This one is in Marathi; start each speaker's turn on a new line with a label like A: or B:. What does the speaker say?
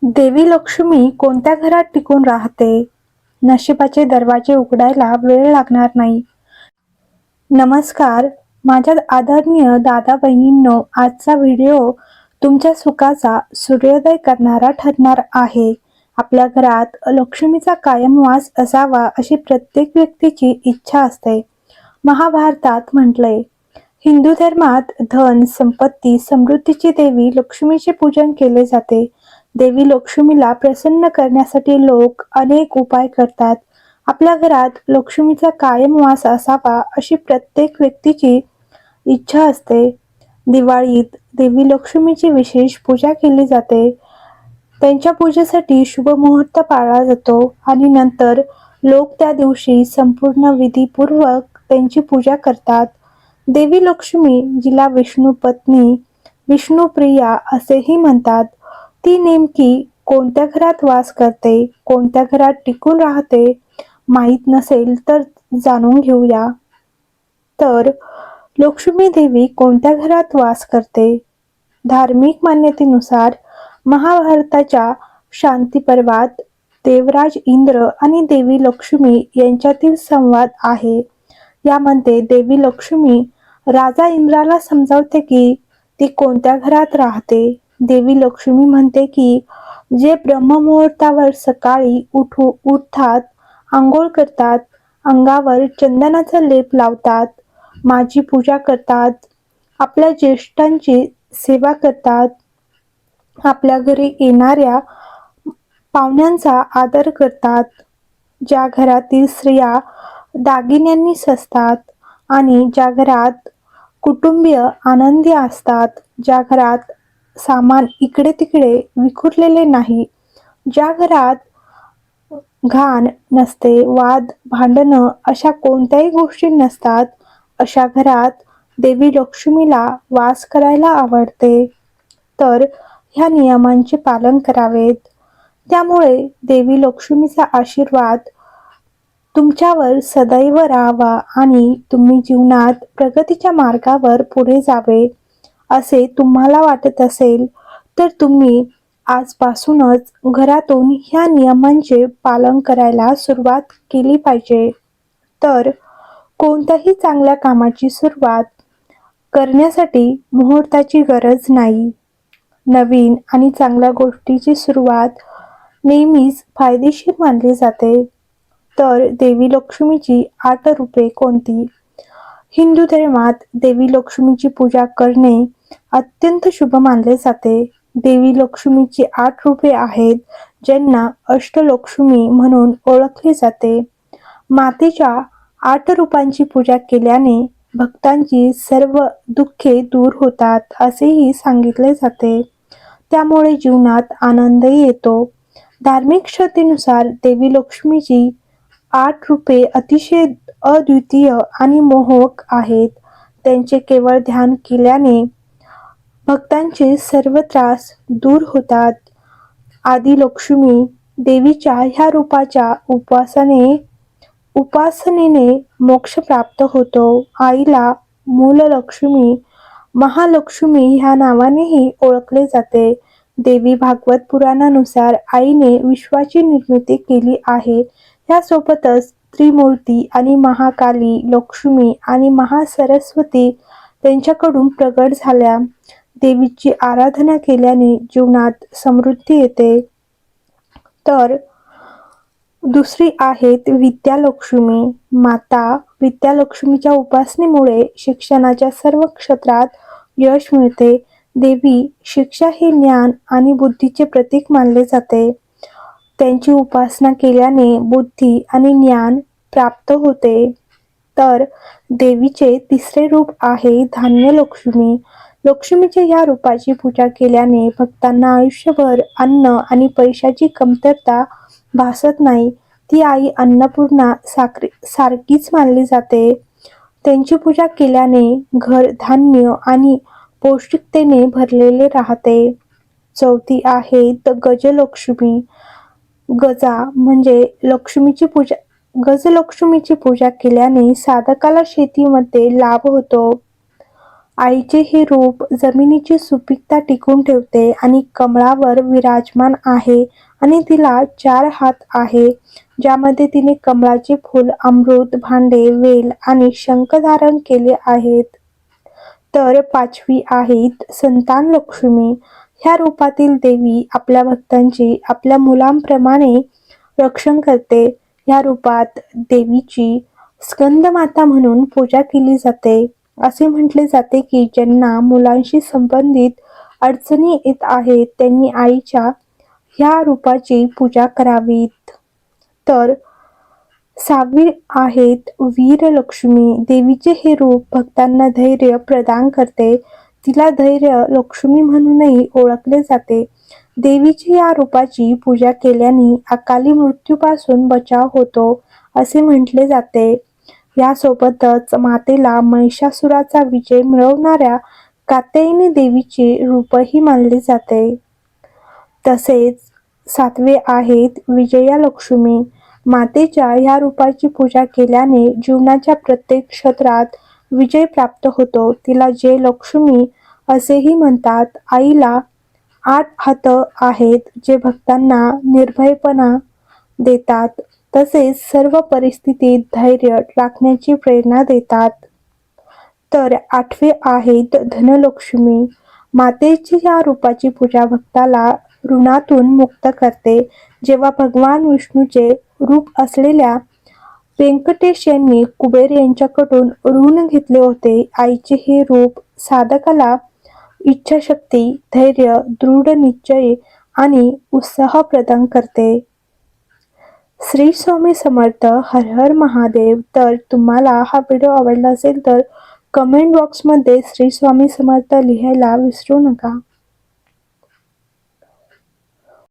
A: देवी लक्ष्मी कोणत्या घरात टिकून राहते? नशिबाचे दरवाजे उघडायला वेळ लागणार नाही. नमस्कार, माझ्या आदरणीय दादा बहिणींनो, आजचा व्हिडिओ तुमच्या सुखाचा सूर्योदय करणारा ठरणार आहे. आपल्या घरात लक्ष्मीचा कायम वास असावा अशी प्रत्येक व्यक्तीची इच्छा असते. महाभारतात म्हटलंय, हिंदू धर्मात धन, संपत्ती, समृद्धीची देवी लक्ष्मीचे पूजन केले जाते. देवी लक्ष्मीला प्रसन्न करण्यासाठी लोक अनेक उपाय करतात. आपल्या घरात लक्ष्मीचा कायम वास असावा अशी प्रत्येक व्यक्तीची इच्छा असते. दिवाळीत देवी लक्ष्मीची विशेष पूजा केली जाते. त्यांच्या पूजेसाठी शुभ मुहूर्त पाळला जातो आणि नंतर लोक त्या दिवशी संपूर्ण विधीपूर्वक त्यांची पूजा करतात. देवी लक्ष्मी, जिला विष्णू पत्नी, विष्णुप्रिया असेही म्हणतात, ती नेमकी कोणत्या घरात वास करते, कोणत्या घरात टिकून राहते माहीत नसेल तर जाणून घेऊया. तर लक्ष्मी देवी कोणत्या घरात वास करते? धार्मिक मान्यतेनुसार महाभारताच्या शांती पर्वात देवराज इंद्र आणि देवी लक्ष्मी यांच्यातील संवाद आहे. यामध्ये देवी लक्ष्मी राजा इंद्राला समजावते की ती कोणत्या घरात राहते. देवी लक्ष्मी म्हणते की जे ब्रह्ममुहूर्तावर सकाळी उठतात, आंघोळ करतात, अंगावर चंदनाचा लेप लावतात, माझी पूजा करतात, आपल्या ज्येष्ठांची सेवा करतात, आपल्या घरी येणाऱ्या पाहुण्यांचा आदर करतात, ज्या घरातील स्त्रिया दागिन्यांनी सजतात आणि ज्या घरात कुटुंबीय आनंदी असतात, ज्या घरात सामान इकडे तिकडे विखुरलेले नाही, ज्या घरात घाण नसते, वाद भांडणं अशा कोणत्याही गोष्टी नसतात, अशा घरात देवी लक्ष्मीला वास करायला आवडते. तर ह्या नियमांचे पालन करावेत. त्यामुळे देवी लक्ष्मीचा आशीर्वाद तुमच्यावर सदैव राहावा आणि तुम्ही जीवनात प्रगतीच्या मार्गावर पुढे जावे असे तुम्हाला वाटत असेल तर तुम्ही आजपासूनच घरातून ह्या नियमांचे पालन करायला सुरुवात केली पाहिजे. तर कोणत्याही चांगल्या कामाची सुरुवात करण्यासाठी मुहूर्ताची गरज नाही. नवीन आणि चांगल्या गोष्टीची सुरुवात नेहमीच फायदेशीर मानली जाते. तर देवी लक्ष्मीची 8 रूपे कोणती? हिंदू धर्मात देवी लक्ष्मीची पूजा करणे अत्यंत शुभ मानले जाते. देवी लक्ष्मीची 8 रूपे आहेत, ज्यांना अष्टलक्ष्मी म्हणून ओळखले जाते. मातेच्या 8 रूपांची पूजा केल्याने भक्तांची सर्व दुःखे दूर होतात असेही सांगितले जाते. त्यामुळे जीवनात आनंदही येतो. धार्मिक श्रद्धेनुसार देवी लक्ष्मीची 8 रूपे अतिशय अद्वितीय आणि मोहक आहेत. त्यांचे केवळ ध्यान केल्याने भक्तांचे सर्व त्रास दूर होतात. आदी लक्ष्मी देवीच्या ह्या रूपाच्या उपासनेने मोक्ष प्राप्त होतो. आईला मूललक्ष्मी, महालक्ष्मी ह्या नावानेही ओळखले जाते. देवी भागवत पुराणानुसार आईने विश्वाची निर्मिती केली आहे. यासोबतच त्रिमूर्ती आणि महाकाली, लक्ष्मी आणि महासरस्वती त्यांच्याकडून प्रगट झाल्या. देवीची आराधना केल्याने जीवनात समृद्धी येते. तर दुसरी आहेत विद्यालक्ष्मी. माता विद्यालक्ष्मीच्या उपासनेमुळे शिक्षणाच्या सर्व क्षेत्रात यश मिळते. देवी शिक्षा हे ज्ञान आणि बुद्धीचे प्रतीक मानले जाते. त्यांची उपासना केल्याने बुद्धी आणि ज्ञान प्राप्त होते. तर देवीचे तिसरे रूप आहे धान्यलक्ष्मी. लक्ष्मीच्या या रूपाची पूजा केल्याने भक्तांना आयुष्यभर अन्न आणि पैशाची कमतरता भासत नाही. ती आई अन्नपूर्णा सारखीच मानली जाते. त्यांची पूजा केल्याने घर धान्य आणि पौष्टिकतेने भरलेले राहते. चौथी आहे गजलक्ष्मी. गजा म्हणजे लक्ष्मीची पूजा. गजलक्ष्मीची पूजा केल्याने साधकाला शेतीमध्ये लाभ होतो. आईचे हे रूप जमिनीची सुपीकता टिकवून ठेवते आणि कमळावर विराजमान आहे आणि तिला 4 हात आहे, ज्यामध्ये तिने कमळाचे फूल, अमृत भांडे, वेल आणि शंख धारण केले आहेत. तर 5वी आहेत संतान लक्ष्मी. ह्या रूपातील देवी आपल्या भक्तांची आपल्या मुलांप्रमाणे रक्षण करते. ह्या रूपात देवीची स्कंदमाता म्हणून पूजा केली जाते. असे म्हटले जाते की ज्यांना मुलांशी संबंधित अडचणी येत आहेत त्यांनी आईच्या ह्या रूपाची पूजा करावीत. तर 6वी आहेत वीरलक्ष्मी. देवीचे हे रूप भक्तांना धैर्य प्रदान करते. तिला धैर्य लक्ष्मी म्हणूनही ओळखले जाते. देवीची या रूपाची पूजा केल्याने अकाली मृत्यूपासून बचाव होतो असे म्हटले जाते. यासोबतच मातेला महिषासुराचा विजय मिळवणाऱ्या कात्यायनी देवीचे रूपही मानले जाते. तसेच 7वे आहेत विजयालक्ष्मी. मातेच्या ह्या रूपाची पूजा केल्याने जीवनाच्या प्रत्येक क्षेत्रात विजय प्राप्त होतो. तिला जयलक्ष्मी असेही म्हणतात. आईला 8 हात आहेत, जे भक्तांना निर्भयपणा देतात तसेच सर्व परिस्थितीत धैर्य राखण्याची प्रेरणा देतात. तर 8वे आहेत धनलक्ष्मी. मातेची या रूपाची पूजा भक्ताला ऋणातून मुक्त करते. जेव्हा भगवान विष्णूचे रूप असलेल्या व्यंकटेश यांनी कुबेर यांच्याकडून ऋण घेतले होते. आईचे हे रूप साधकाला इच्छाशक्ती, धैर्य, दृढ निश्चय आणि उत्साह प्रदान करते. श्री स्वामी समर्थ. हर हर महादेव. तर तुम्हाला हा व्हिडिओ आवडला असेल तर कमेंट बॉक्समध्ये श्री स्वामी समर्थ लिहायला विसरू नका.